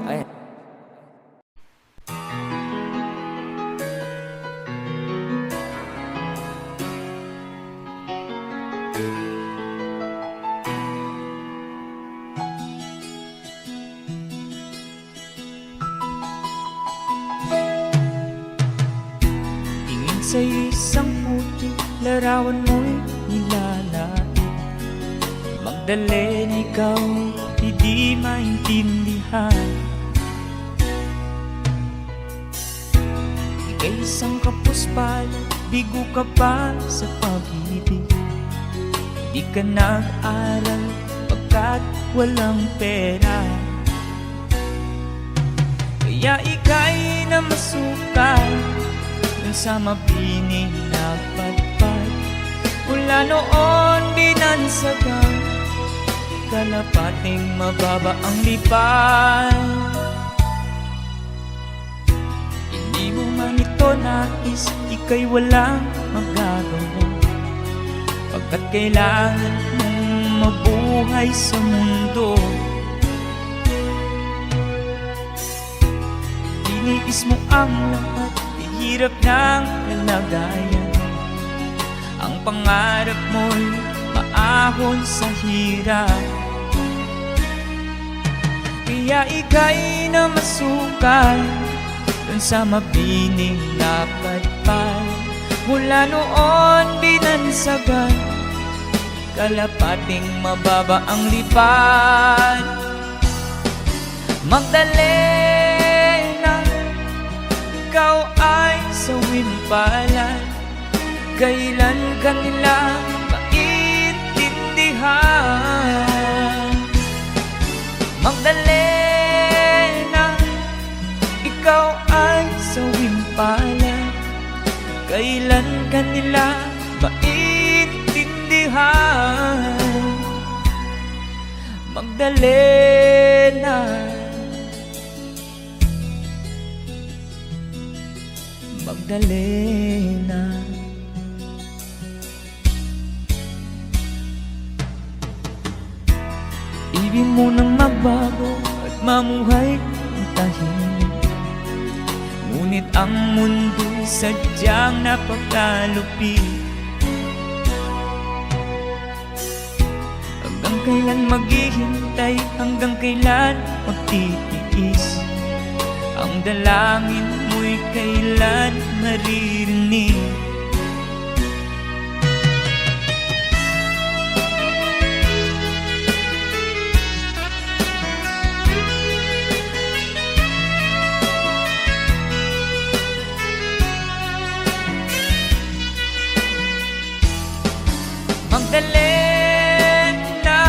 Ay. Tingin sa isang puti, larawan mo'y nilalait. Magdalena ikaw, hindi maintindihan. Ika'y isang kapuspalad, bigo ka pa sa pag-ibig. Di ka nag-aral pagkat walang pera. Kaya ika'y namasukan dun sa mabining na padpad. Mula noon binansagan, kalapating mababa ang lipad. Hindi mo man ito nais, ika'y walang magagawa, pagkat kailangan mong mabuhay sa mundo. Iniis mo ang lahat, hirap ng kalagayan. Ang pangarap mo'y maahon sa hirap. Kaya ika'y namasukan dun sa mabining na padpad. Mula noon binansagan, kalapating mababa ang lipad. Magdalena, ikaw ay sawimpalan. Kailan ka nila maintindihan? Magdalena, ikaw ay sawimpalan. Kailan ka nila maintindihan? Magdalena, Magdalena. Ibig mo nang magbago at mamuhay ng tahimik, ngunit ang mundo'y sadyang napakalupit. Hanggang kailan maghihintay, hanggang kailan magtitiis? Ang dalangin mo'y kailan maririnig? Magdalena,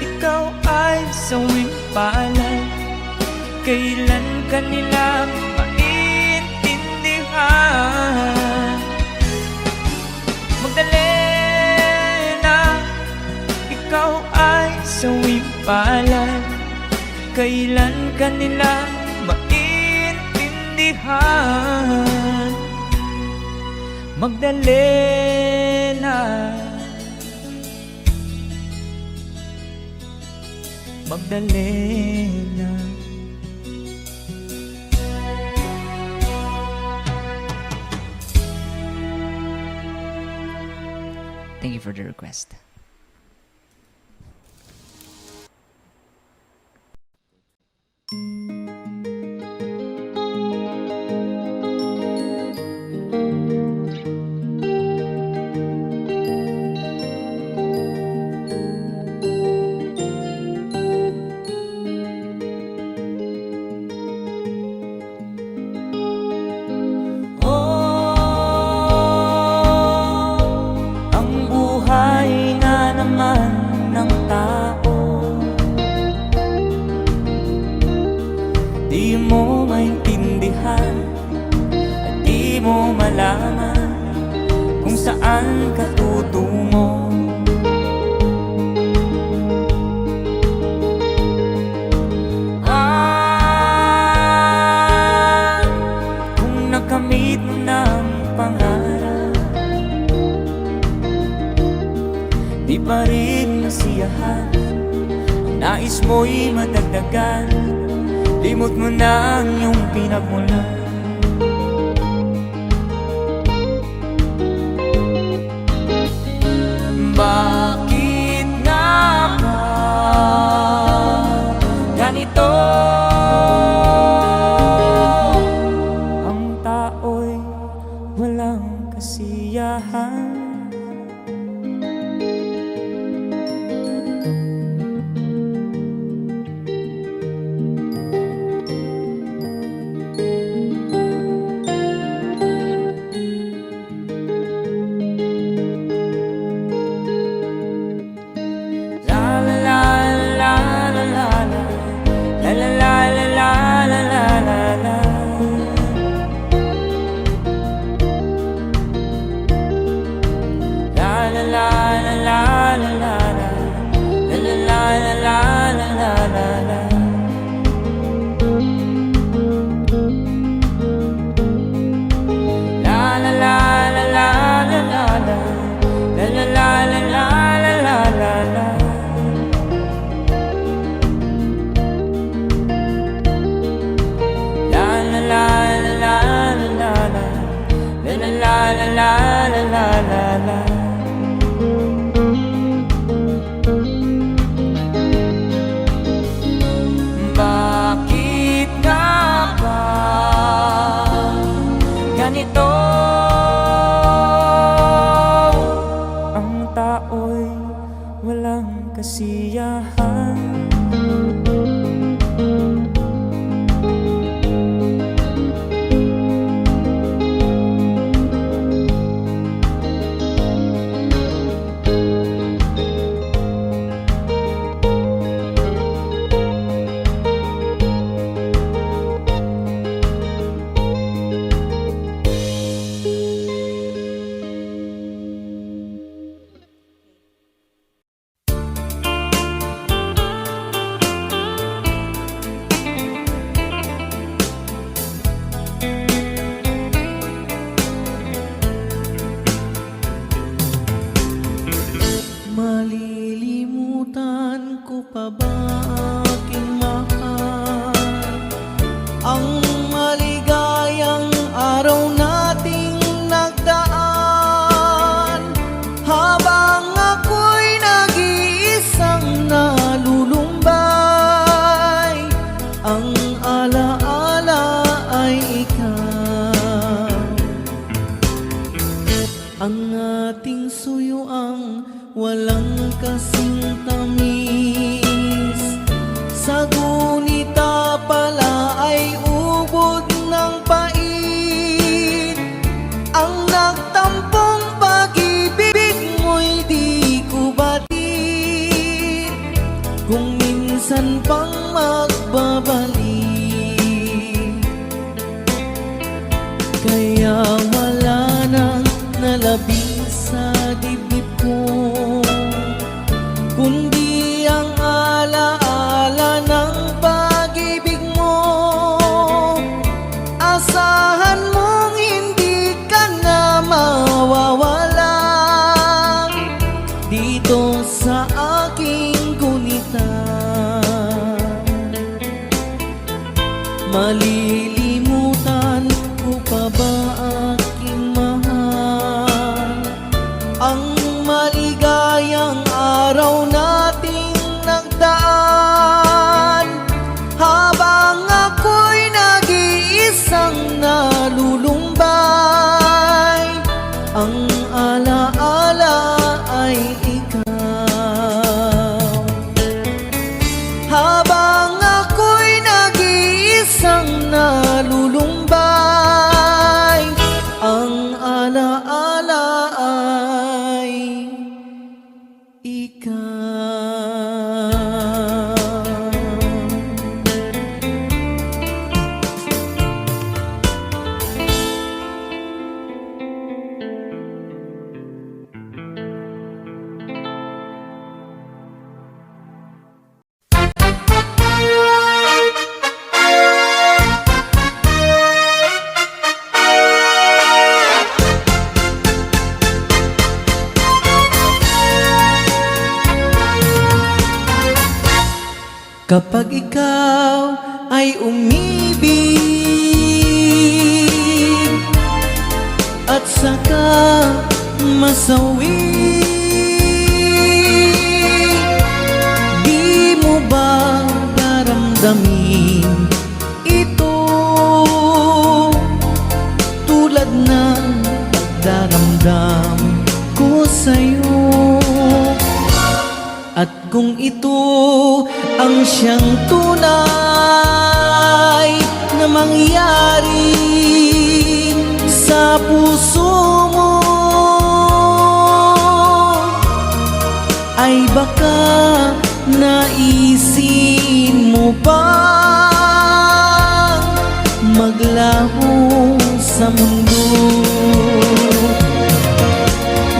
ikaw ay sawimpalan. Kailan ka nila maintindihan? Magdalena, ikaw ay sawimpalan. Kailan ka nila maintindihan? Magdalena, Magdalena. Thank you for the request. Di mo maintindihan at di mo malaman kung saan ka tutungo. Kung nakamit mo ng pangarap, di pa rin nasiyahan. Ang nais mo'y madagdagan, limot mo na ang iyong pinagmulan. Bakit nga ba ganito? Ang tao'y walang kasiyahan. Bakit nga ba ganito? Ang tao'y walang kasiyahan. Malilimutan ko pa ba aking mahal ang maligayang araw nating nagdaan, habang ako'y nag-iisang nalulumbay. Ang alaala ay ikaw, ang ating suyuang walang kasing tamis. Sa gunita pala ay ubod ng pait. Ang nagtampong pag-ibig mo'y di ko batid, kung minsan pang magbabalik. Kaya wala nang nalabing sa dibdib ko, kundi ang alaala ng pag-ibig mo. Asahan mong hindi ka na mawawala dito sa aking gunita. Malilimutan ko pa ba aking mahal ang maligayang araw nating nagdaan, habang ako'y nag-iisang nalulumbay. Ang alaala ay ikaw, habang ako'y nag-iisang nalulumbay. Ang alaala ay ikaw. Kapag ikaw ay umibig at saka masawi. Di mo ba daramdamin ito tulad ng pagdaramdam ko sa'yo? At kung ito ang siyang tunay na mangyari sa puso mo, ay baka naisin mo bang maglaho sa mundo?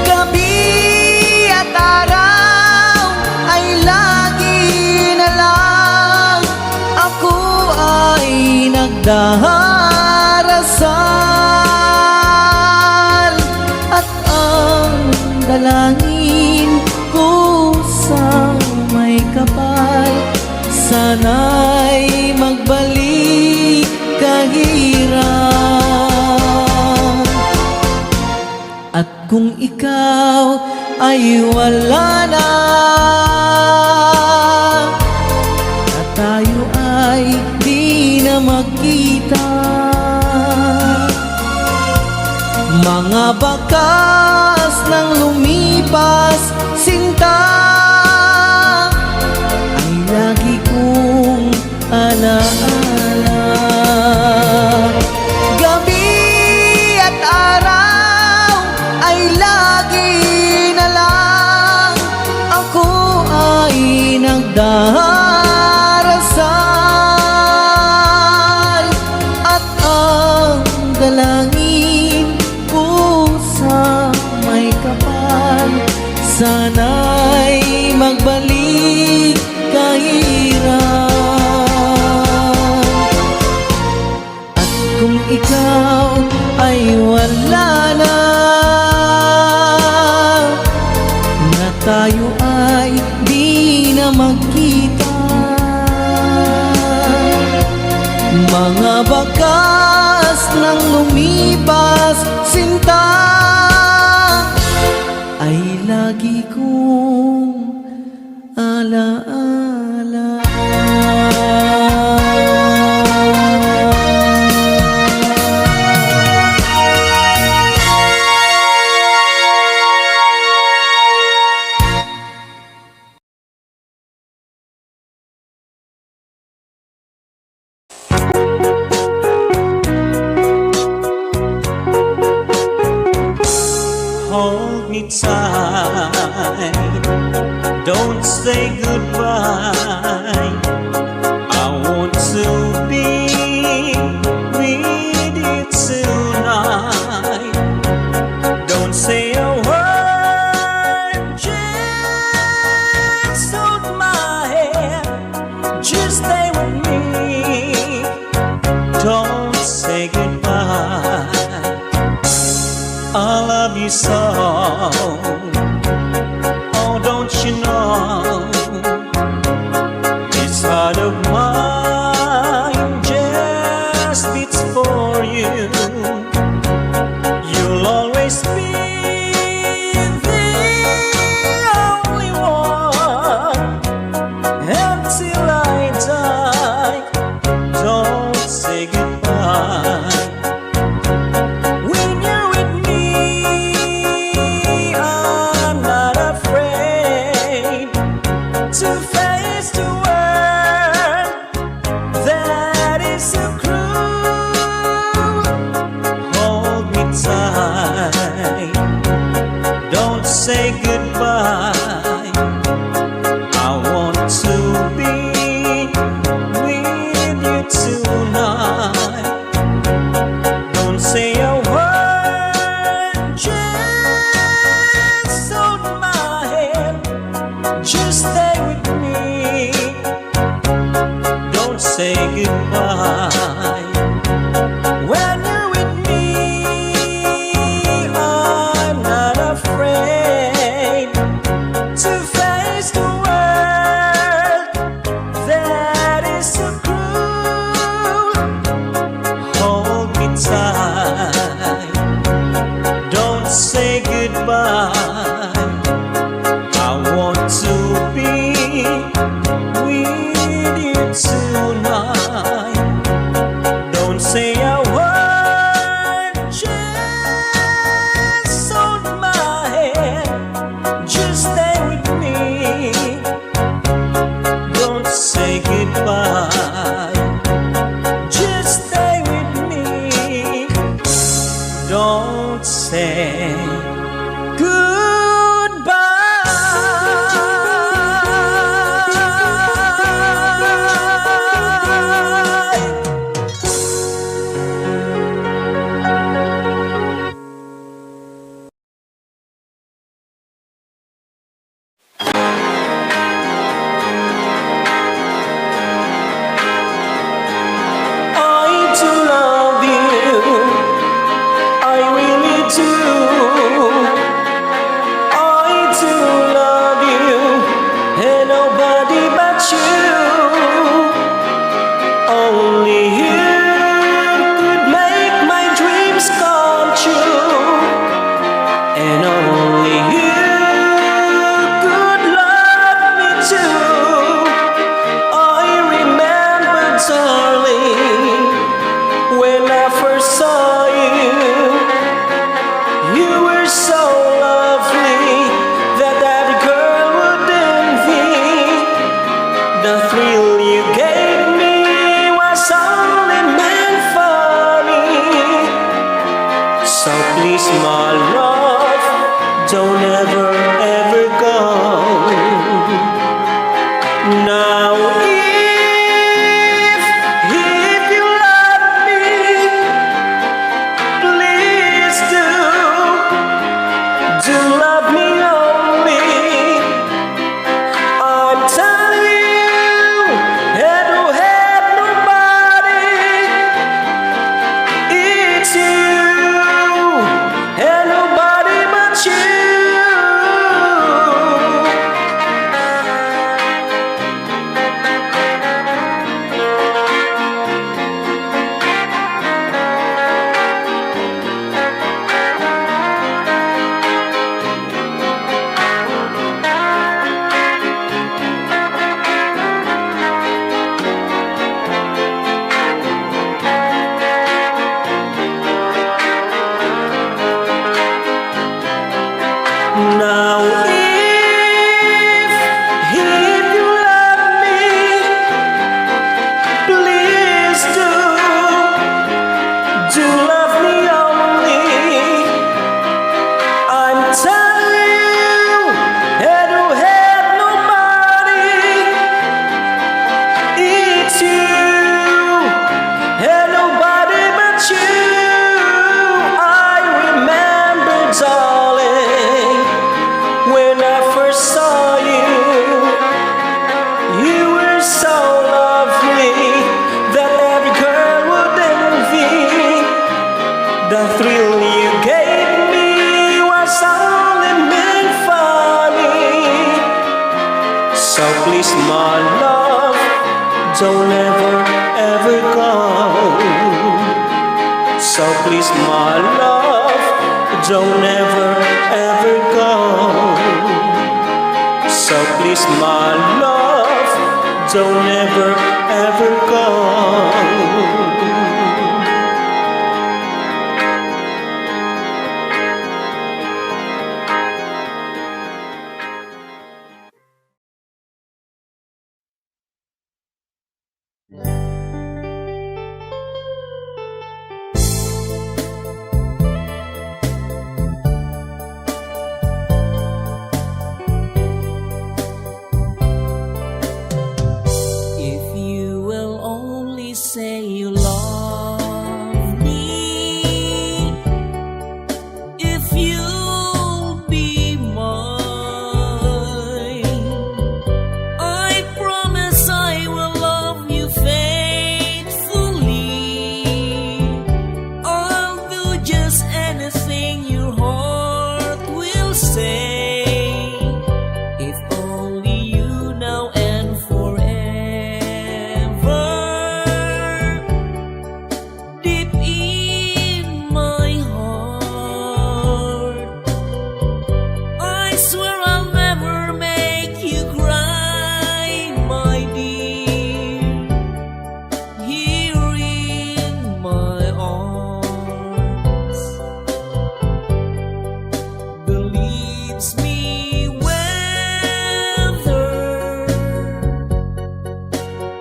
Gabi at araw ay lagi na lang ako ay nagdarasal, at ang dalangin ko sa may kapal, sana'y magbalik kahirap. At kung ikaw ay wala na, at tayo ay di na magkita, mga bakas ng lumipas sinta ay lagi kong alaala. Gabi at araw ay lagi na lang ako ay nagdarasal, at ang dalangin ko sa may kapal, sana'y magbalik kahirap. At kung ikaw ay wala na, na tayo ay di na magkita, mga bakas ng lumipas sinta ay lagi kong alaala. Hold me tight, don't say goodbye. I want to be with you tonight. Don't say a word, just hold my hand, just stay with me. Don't say goodbye, I love you so. Oh, don't you know, this heart of mine just beats for you. You'll always be the only one until I die. Don't say goodbye. When you're with me, I'm not afraid to face the world that is so cruel. Hold me tight, don't say goodbye. I want to be with you tonight. Don't say a word, just hold my hand, just stay with me. you. Only you could make my dreams come true, and only you could love me too. I remember, darling, when I first saw you, you were so lovely that every girl would envy. The thrill you gave me was only meant for me. So please, my love, don't ever, ever go. Now if you love me, please do love me only. I'm telling you, and who had nobody, it's you, and nobody but you. Now if you love me, please do love me only. I'm telling you, and who had nobody, it's you, and nobody but you. I remember, darling, when I first saw you, you were so lovely that every girl would envy. The thrill you gave me was only meant for me. So please, my love, don't ever, ever go. So please, my love, don't ever, ever go. So please, my love, don't ever, ever go. If you will only say you love me, if you'll be mine, I promise I will love you faithfully. I'll do just anything your heart will say. If only you now and forever, deep in my heart, I swear I'll never make you cry, my dear. Here in my arms believes me weather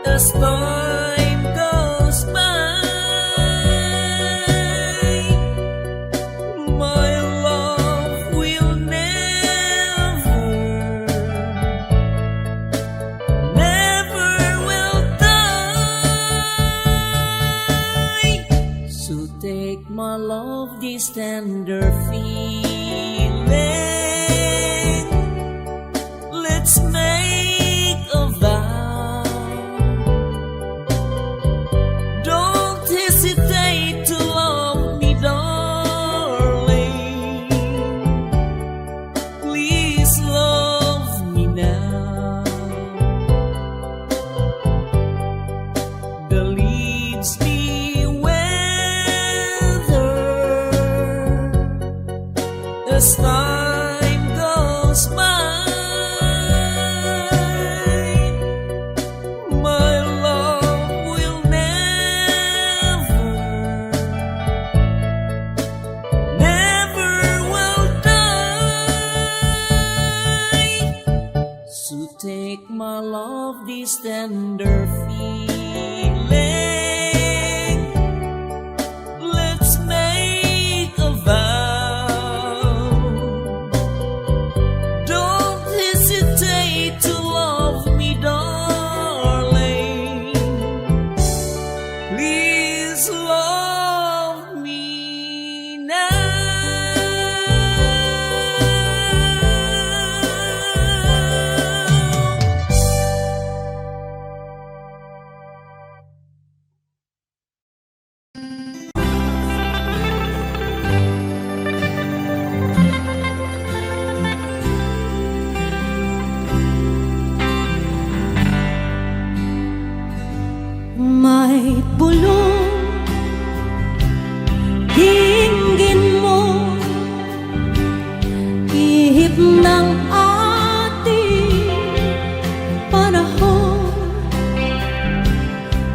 as time goes by. My love will never, never will die. So take my love, this tender feeling. Let's make a vow. Don't hesitate to love me, darling. Please love me now. of this tender feeling. Let's make a vow. Don't hesitate to love me, darling. Please love me now. May bulong dinggin mo, ihip ng ating panahon.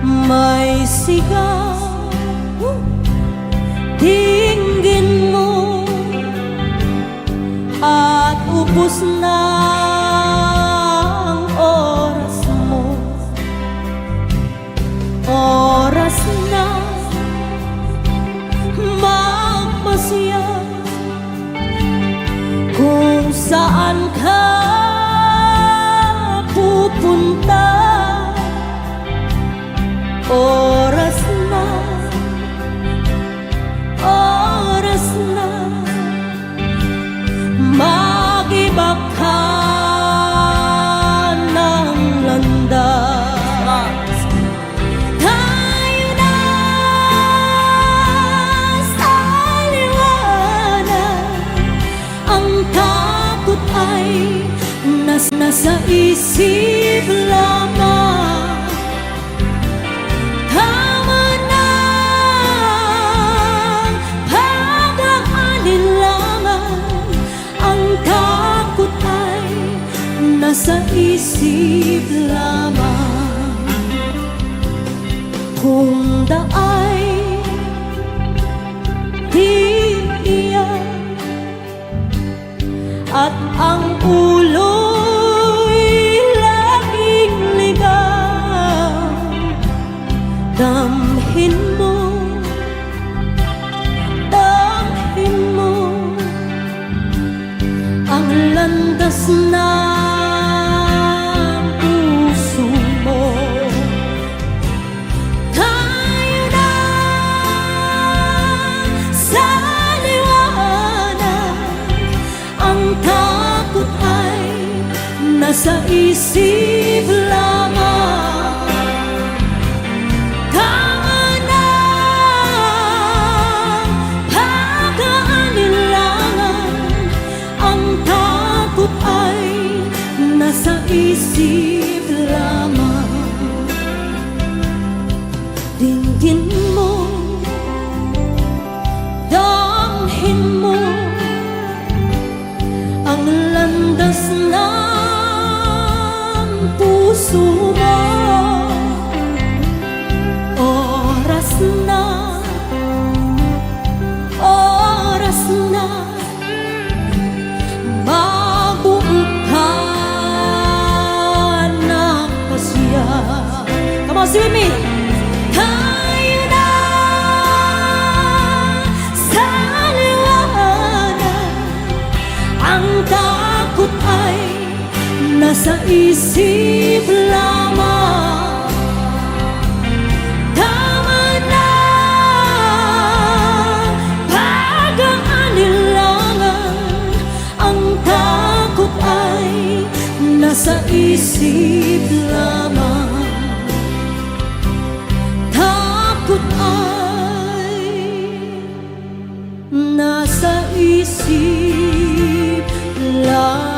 May sigaw, dinggin mo, at ubos na ang oras mo. Oras na magpasya kung saan ka pupunta. Oras na, oras na mag-iba ka ng landas. Tayo na sa liwanag. Ang takot ay nasa isip lamang. Tama na pag-aalinlangan. Ang takot ay nasa isip lamang. Kung daay iiyak at ang ulo'y laging ligaw, damhin mo, damhin mo ang landas ng puso mo. Tayo na sa liwanag. Ang takot ay nasa isip lamang. Tama na pag-aalinlangan. Ang takot ay nasa isip lamang. Dinggin mo, damhin mo ang landas ng puso mo. Oras na, oras na magbuo ka ng pasya. Come on, sing with me. Tayo na sa liwanag. Ang takot ay nasa isip lamang. Tama na pag-aalinlangan. Ang takot ay nasa isip lamang. Takot ay nasa isip lamang.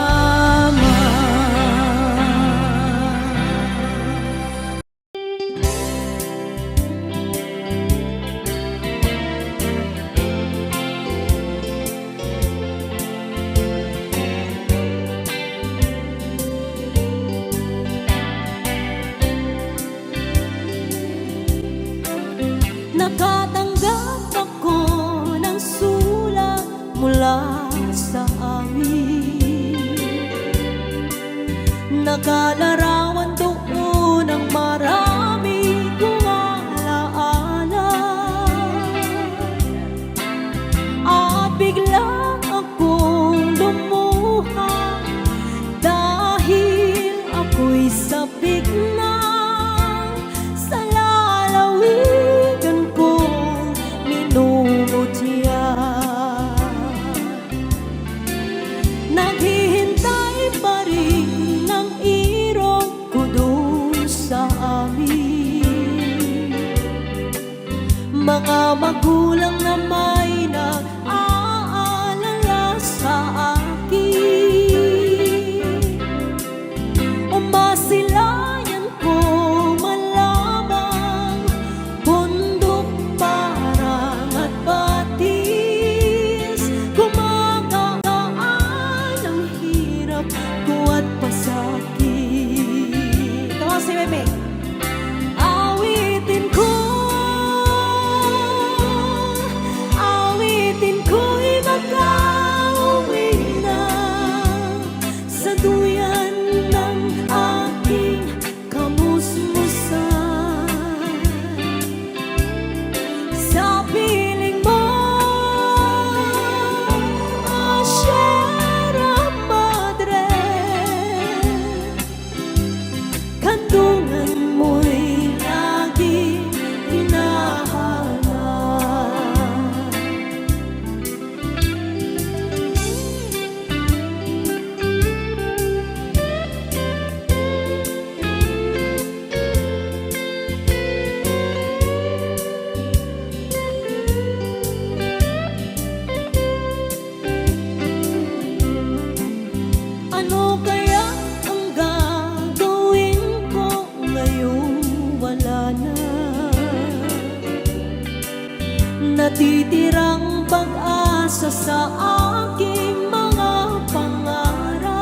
na sa lalawigan kong minumutya. Naghihintay pa rin ng irog ko doon sa amin, mga magulang na may nag-aalala sa akin. Umasilayan ko malamang bundok, parang at batis, kumagaan ang hirap ko at pasakit. Come on, si Meme. Awitin ko, awitin ko'y makauwi na sa duyan ng aking kamusmusan. Sa piling mo, Sierra Madre, kandungan mo'y laging hinahanap. Ano kaya ang gagawin ko ngayong wala na? Natitirang pag-asa sa aking mga pangarap.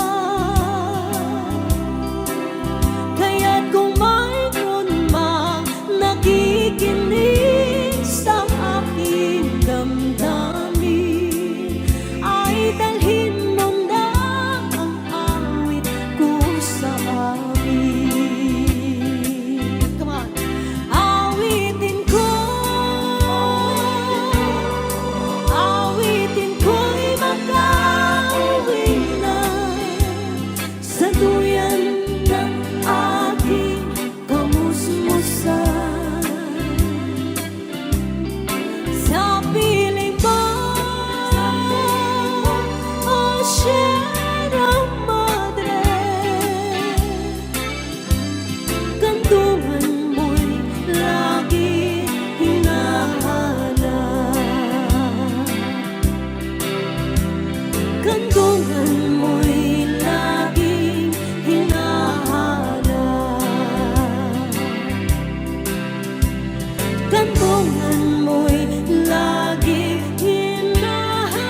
Kaya't kung mayroon mang nakikinig sa aking damdamin, ay dalhin mo na ang awit ko sa amin. Come on. Awitin ko, awitin ko'y makauwi na sa duyan ng aking kamusmusan. Sa piling mo, Sierra Madre, kandungan mo'y lagi hinahanap. Kandungan mo'y laging hinahanap. Kandungan mo'y laging hinahanap.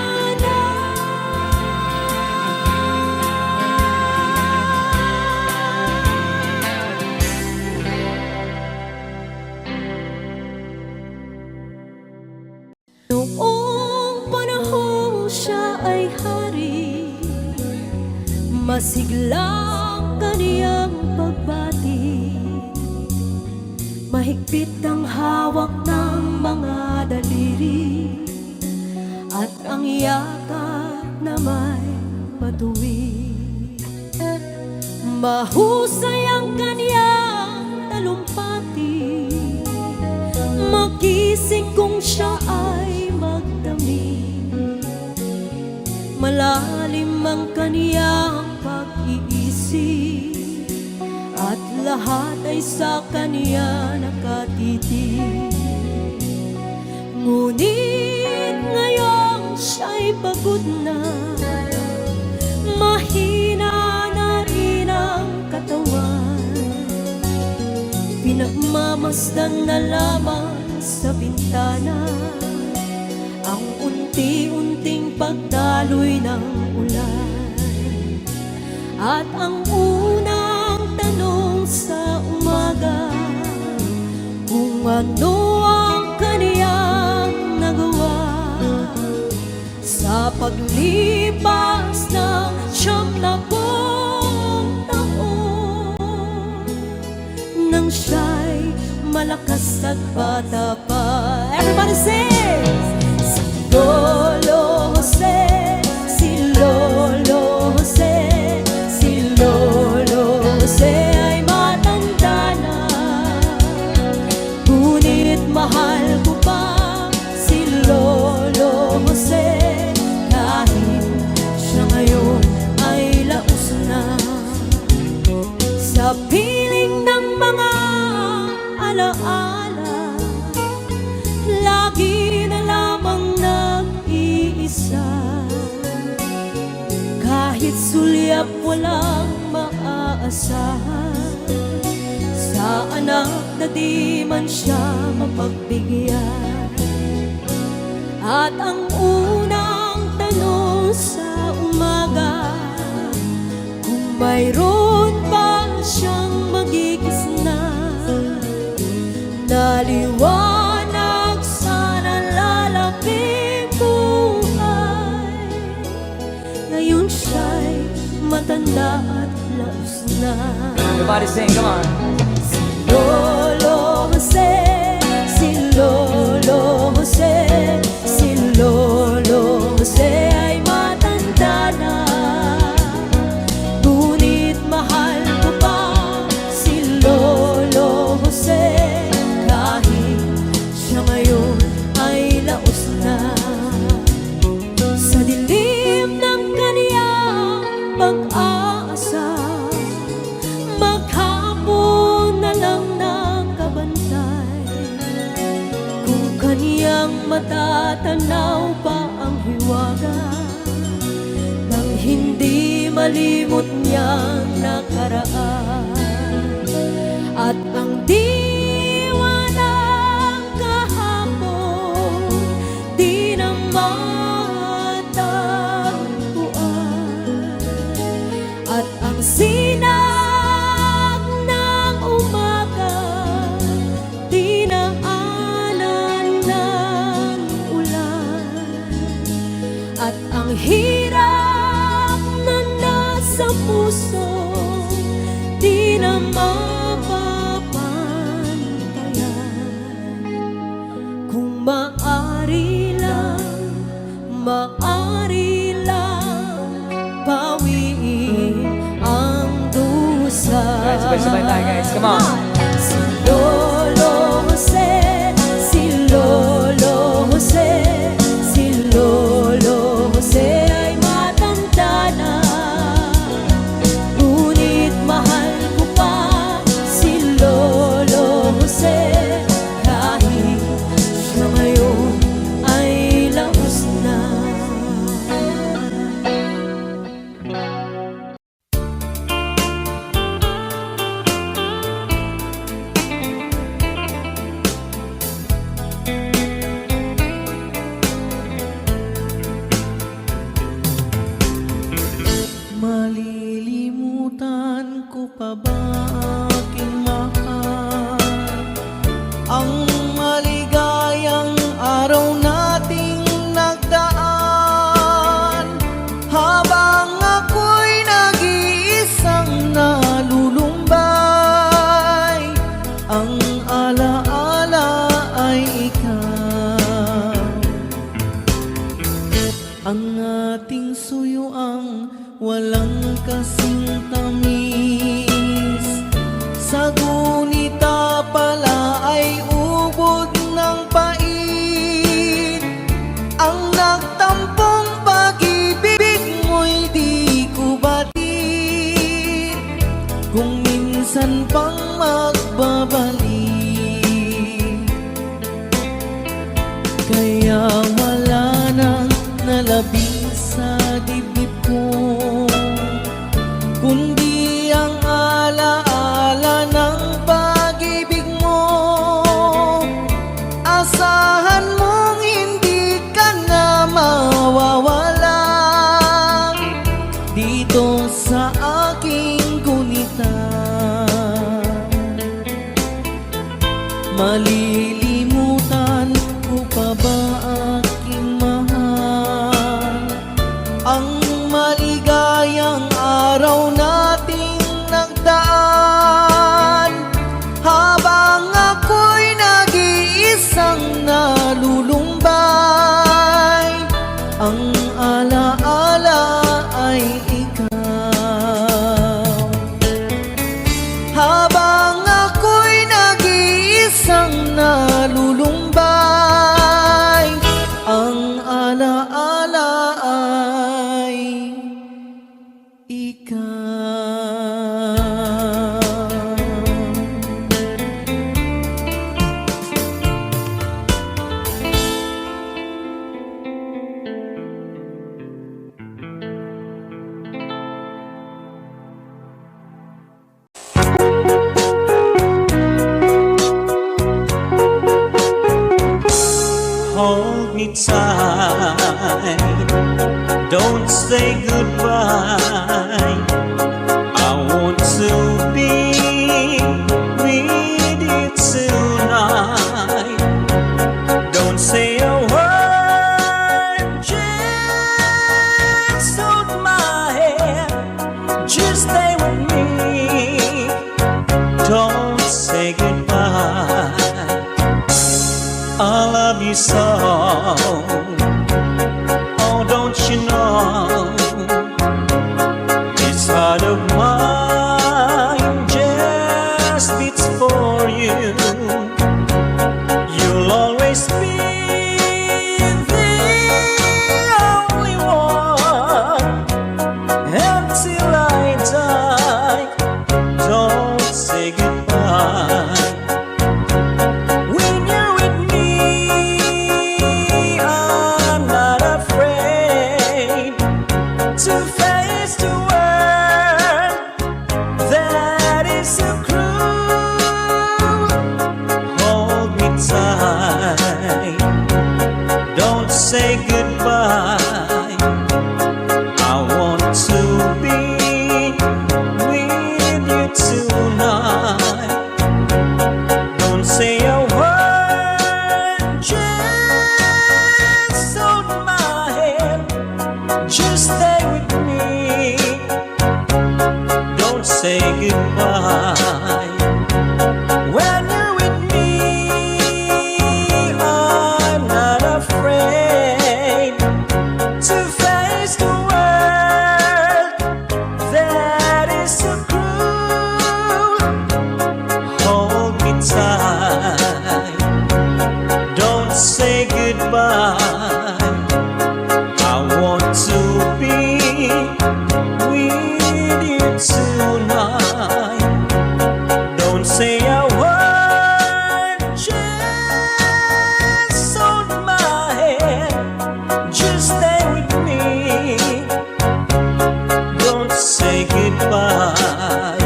Noong panahon siya ay hari, masiglang kaniyang pagbati, mahigpit ang hawak ng mga daliri, at ang yakap na may matuwid. Mahusay ang kaniyang talumpati, magising kung siya ay magdamig. Malalim ang kaniyang pag-iisip, at lahat ay sa kaniya nakatitig. Ngunit ngayong siya'y pagod na, mahina na rin ang katawan, pinagmamasdan na lamang sa bintana ang unti-unting pagdaloy ng ulan. At ang unang tanong sa umaga, kung ano ang kaniyang nagawa sa paglipas ng 70 taon, nang siya'y malakas at bata pa. Everybody sing! Si Lolo Jose, si Lolo Jose, si Lolo Jose ay matanda piling ng mga alaala, lagi na lamang nag-iisa. Kahit sulyap walang maaasahan, sa anak na di man siya mapagbigyan. At ang unang tanong sa umaga, kung mayroon ba siyang magigisna, naliwanag sana lalaping buhay. Ngayon siya'y matanda at laos na. Everybody sing, come on. Si Lolo Jose, si Lolo Jose, si Lolo Jose ay matanda na. Ngunit mahal ko pa si Lolo Jose, kahit siya ngayon ay laos na. Sa dilim ng kaniyang pag-aasa, maghapon na lang nakabantay. Kung kaniyang matatanaw pa ang hiwaga, nang hindi malimot niyang nakaraan. At ang diwa ng kahapon di na matagpuan. At ang sinag ng umaga di na anan ng ulan. At ang hirap na nasa puso di na mapapantayan. Kung maari lang bawiin ang dusa. Guys, sabay-sabay tayo, guys. Come on. Si Lolo Jose, si Lolo Jose, si Lolo Jose ay matanda na. Ngunit mahal ko pa si Lolo Jose, kahit siya ngayon ay laos na. Malilimutan ko pa ba aking mahal ang maligayang araw nating nagdaan, habang ako'y nag-iisang nalulumbay. Ang alaala ay ikaw, ang ating suyuang walang kasing tamis. Sa gunita pala ay ubod ng pait. Ang nagtampong pag-ibig mo'y di ko batid, kung minsan pang magbabalik. Kaya wala nang nalabing sa dibdib ko, kundi ang alaala ng pag-ibig mo. Asahan mong hindi ka na mawawala dito sa aking gunita. Malilimutan ko pa ba aking mahal ang maligayang araw nating nagdaan, habang ako'y nag-iisang nalulumbay. Ang alaala ay ikaw, habang ako'y nag-iisang say goodbye. I want to be with you tonight. Don't say a word, just hold my hand, just stay with me. Don't say goodbye. I love you so. Oh, don't you know? This heart of mine just beats for you. You'll always be the only one until I die. Don't say goodbye. When you're with me, I'm not afraid to face the world that is so cruel. Hold me tight. Don't say goodbye. I want to be with you tonight. Don't say a word, just hold my hand, just stay with me. Don't say goodbye. When you're with me, I'm not afraid to face the world that is so cruel. Hold me tight. Don't say goodbye. I want to be with you tonight. Don't say a word, just hold my hand, just stay with me. Don't say goodbye,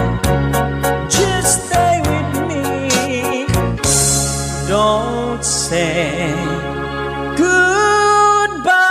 just stay with me. Don't say goodbye.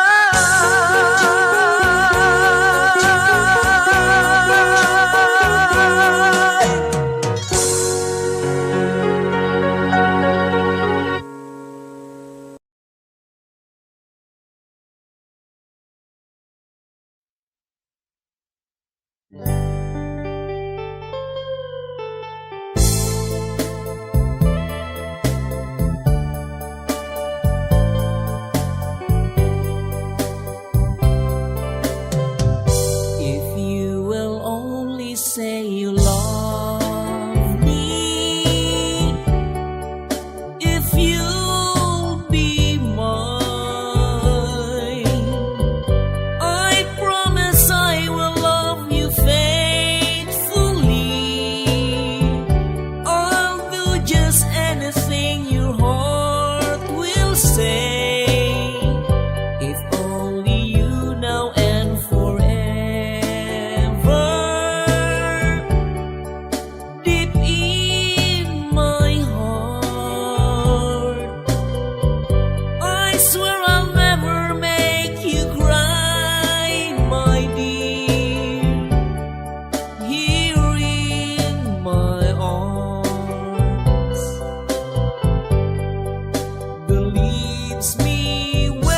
If you will only say you love me, if you'll be mine, I promise I will love you faithfully. I'll do just anything your heart will say. If only you now and forever. Deep in my heart, I swear I'll never make you cry, my dear. Here in my arms, believes me weather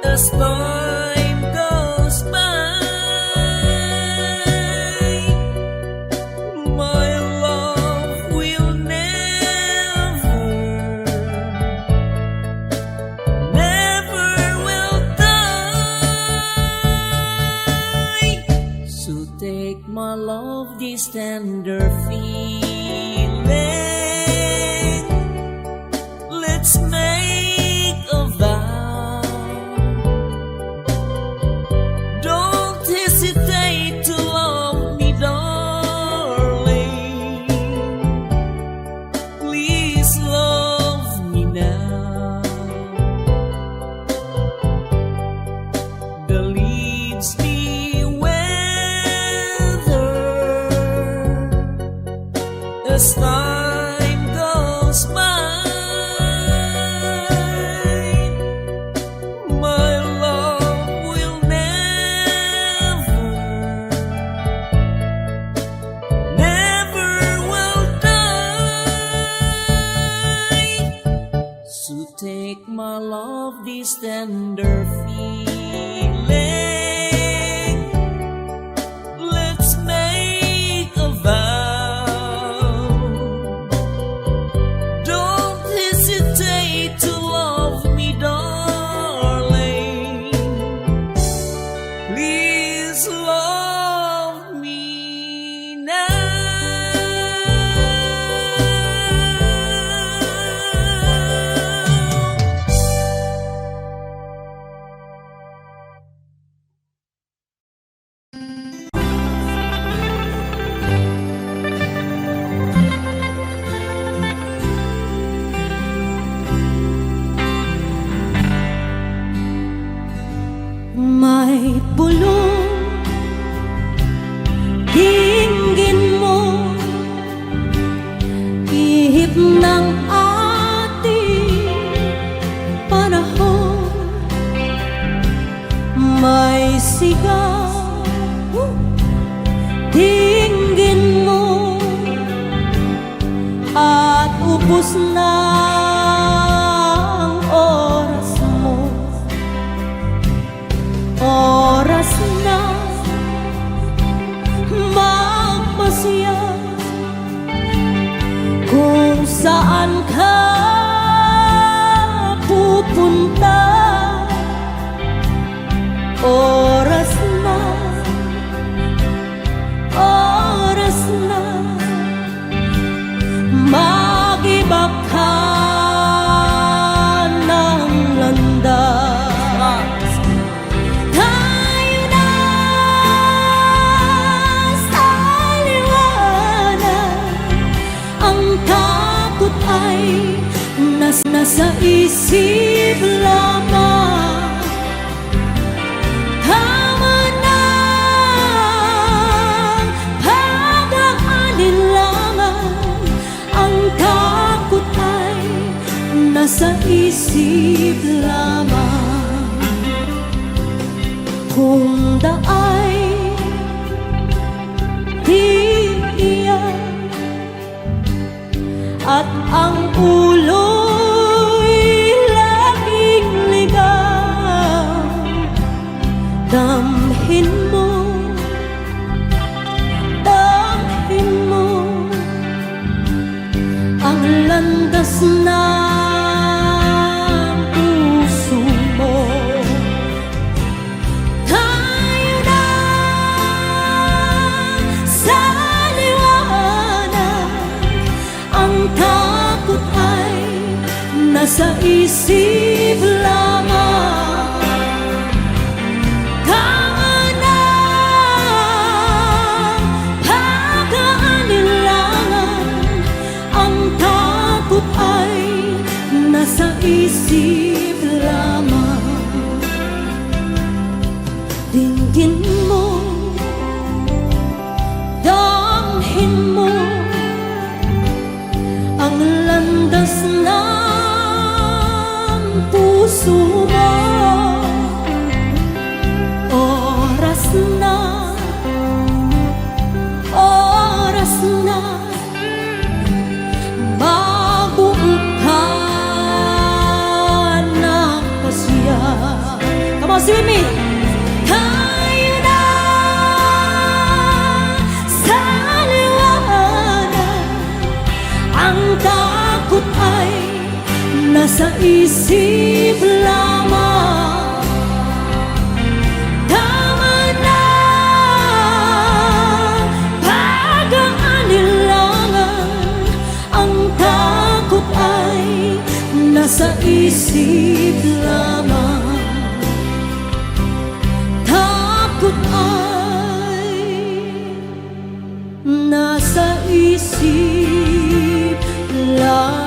as time goes by. My love will never will die. So take my love, this tender feeling. Let's make a vow. Don't hesitate to love me, darling. Please love me now. The leaves be weather as time goes by. my love this tender feeling. Let's make a vow. Don't hesitate to love me, darling. Please love me May bulong dinggin mo, ihip ng ating panahon. May sigaw, dinggin mo, at ubos na ang oras mo. Oras na magpasya kung saan ka pupunta. Oras na, oras na mag-iba ka ng landas. Tayo na sa liwanag, ang takot ay nasa isip lamang. Tama na pag-aalinlangan, ang takot ay nasa isip lamang. Kung daay tiiyak at ang ulo'y laging ligaw, damhin mo, damhin mo ang landas ng puso mo. Tayo na sa liwanag, ang takot ay nasa isip lamang. Tama na pag-aalinlangan, ang takot ay nasa isip lamang. Dinggin mo, damhin mo ang landas ng puso mo. Oras na, oras na mabuo ka ng pasya. Come on, sing with me. Tayo na sa liwanag, ang takot ay nasa isip lamang. Tama na pag-aalinlangan, ang takot ay nasa isip lamang. Takot ay nasa isip lamang.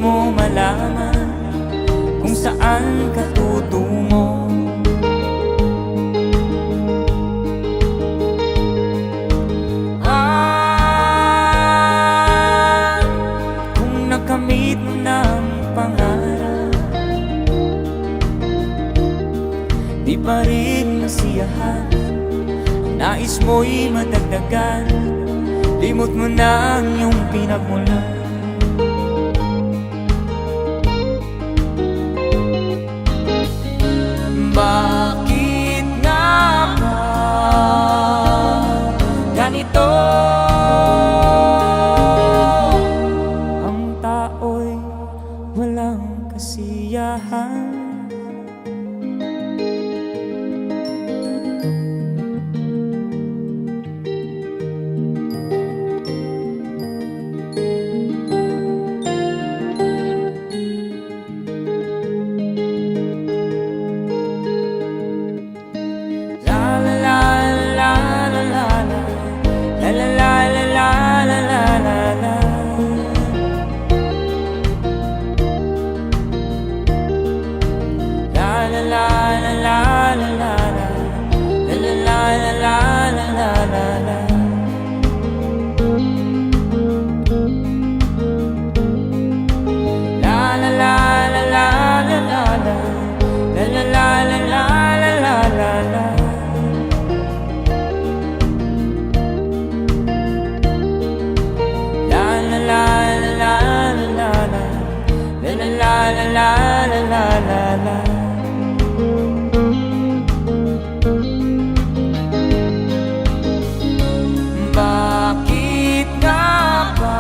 mo malaman kung saan ka tutungo. Kung nakamit mo ng pangarap, di pa rin masiyahan, nais mo'y madagdagan, limot mo na ang iyong pinagmulan. Bakit nga ba ganito? Ang tao'y walang kasiyahan. Bakit nga ba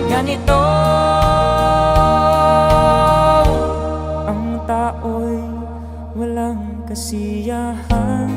ganito? Ang tao'y walang kasiyahan.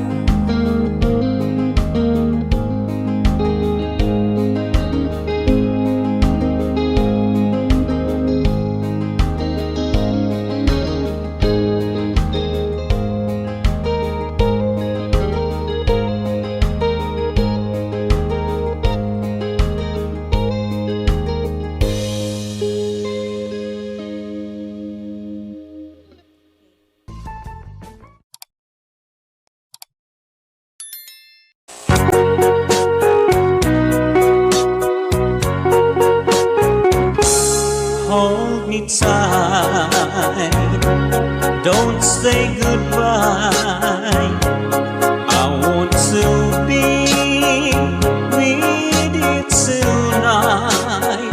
Hold me tight, don't say goodbye. I want to be with you tonight.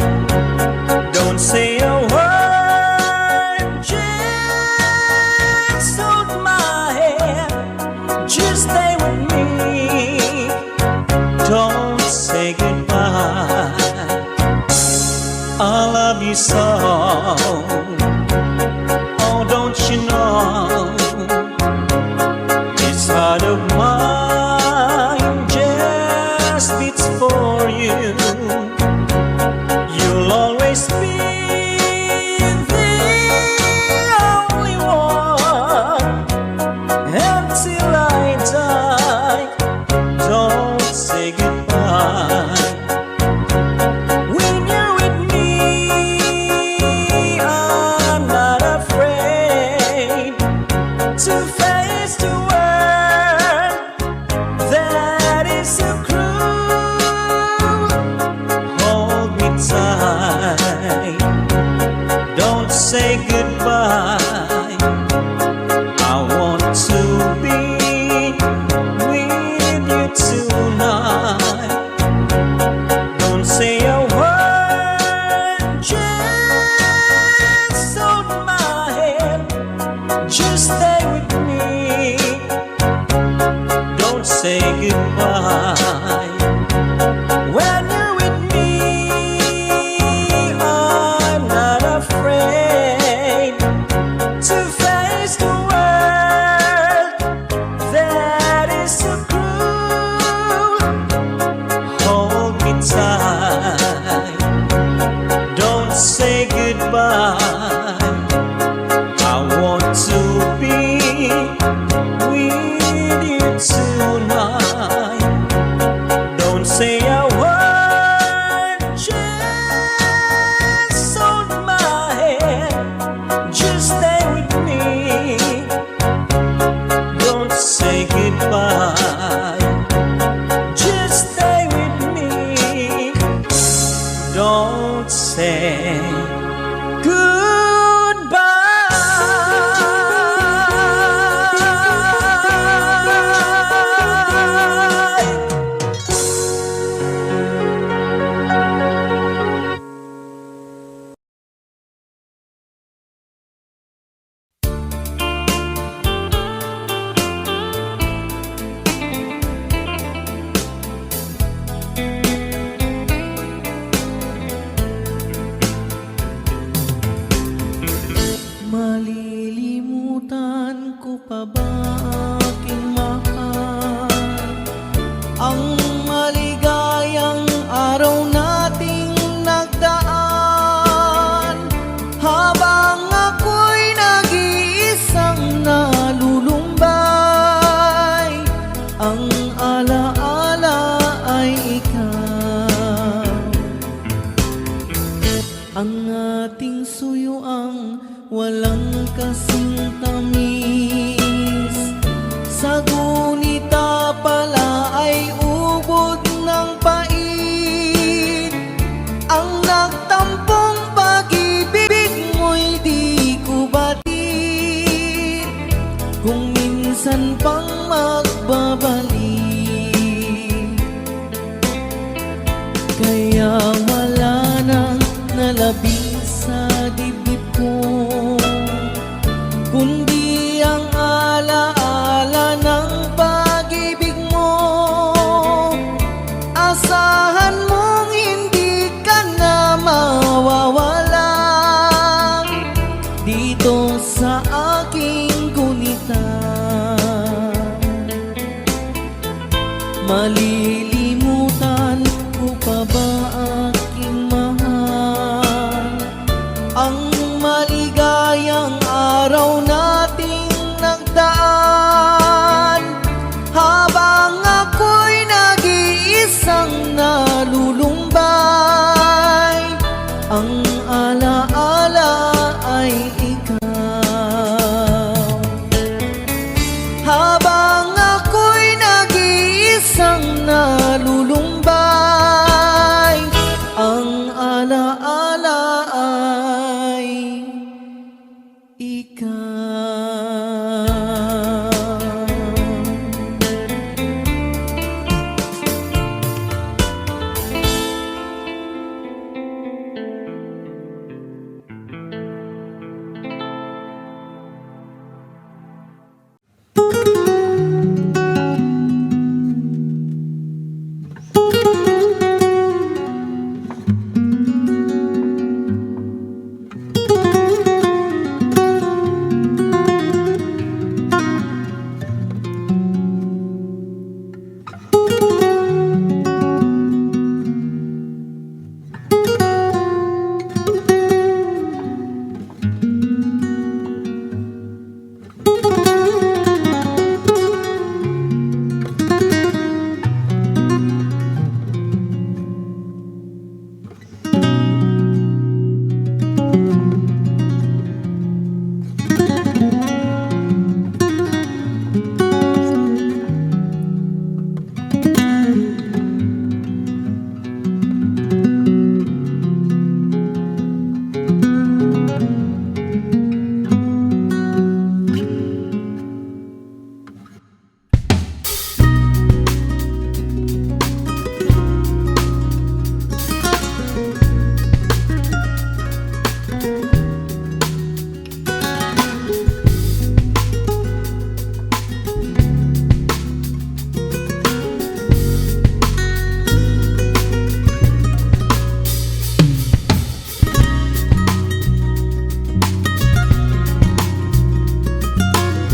Don't say a word, just hold my hand, just stay with me. Don't say goodbye. I love you so. Oh, don't you know? This heart of mine just beats for you. You'll always be the only one until I die. Don't say goodbye. When you're with me, I don't say goodbye. Malilimutan ko pa ba aking mahal ang maligayang araw nating nagdaan habang ako'y nag-iisang nalulumbay, ang alaala ay ikaw, ang ating suyuang walang kasing tamis, sa gunita pala ay ubod ng pait, ang nagtampong pag-ibig mo'y di ko batid, kung minsan pang magbabalik, kaya wala nang nalabing sa dibdib ko, kundi ang alaala ng pag-ibig mo. Asahan mong hindi ka na mawawala dito sa aking gunita. Malilimutan ko pa ba aking mahal ang maligayang araw nating nagdaan habang ako'y nag-iisang nalulumbay, ang alaala ay ikaw, habang ako'y nag-iisang nalulumbay, ang alaala ay